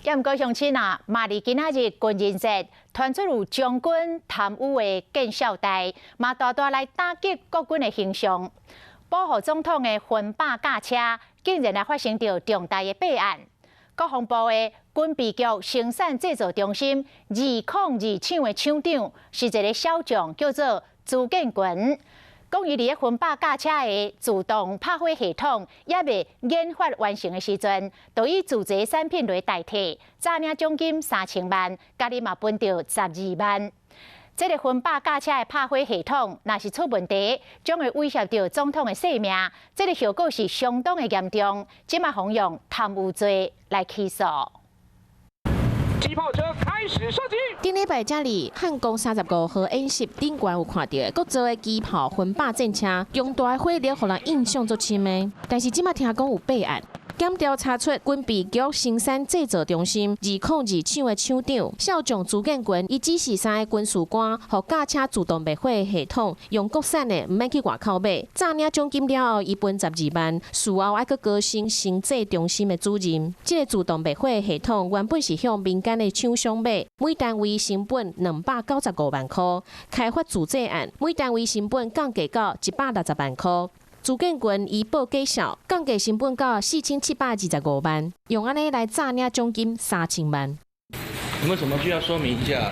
也毋过乡亲啊，马里今仔日军人节传出有将军贪污的见效带，嘛大大来打击国军的形象。保护总统的魂霸驾车，竟然来发生着重大的弊案。国防部的军备局生产制造中心202厂的厂长是一个小将，叫做朱建群。讲伊伫咧魂霸驾车的自动拍火系统也未研发完成的时阵，就以自制产品来代替，诈领奖金3000万，家己嘛分着12万。这个魂霸驾车的拍火系统，若是出问题，将会威胁到总统的性命。这个效果是相当的严重，即马方用贪污罪来起诉。机炮车开始射击。顶礼拜这里汉光35号演习顶悬有看到国造的机炮魂霸战车，用大火力，互人印象足深的。但是即马听讲有弊案。检调查出军备局生产制造中心202厂的厂长小将朱建群，伊指示3个军事官，互驾车自动灭火的系统用国产的，唔免去外口买。诈领奖金了后，伊分12万，事后还阁高升生产中心的主任。这个自动灭火的系统原本是向民间的厂商买，每单位成本295万块，开发自制案每单位成本降价到160万块。朱建群以报假效，降价成本到4725万，用安尼来诈领奖金3000万。有没有什么需要说明一下？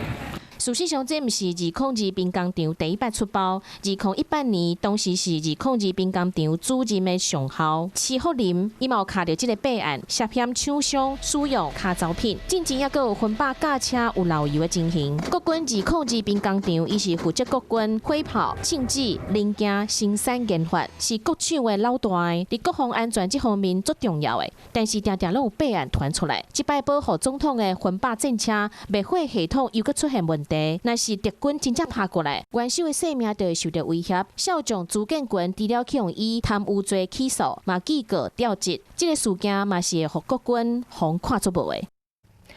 事实上，这毋是202兵工厂第一摆出包。2018年，当时是202兵工厂主任的上校齐福林，伊嘛有卡到这个弊案，涉嫌厂商使用假造品，进前也阁有魂霸驾车有漏油的情形。国军202兵工厂，伊是负责国军火炮、枪支、零件生产研发，是国厂的老大的，伫国防安全这方面最重要的。但是常常拢有弊案传出来，即摆保护总统的魂霸战车灭火系统又阁出现问题。若是敌军真正拍过来，元首的性命就会受到威胁。小将朱建群除了用以贪污罪起诉，嘛记过调职，这个事件嘛是会互国军看作无的。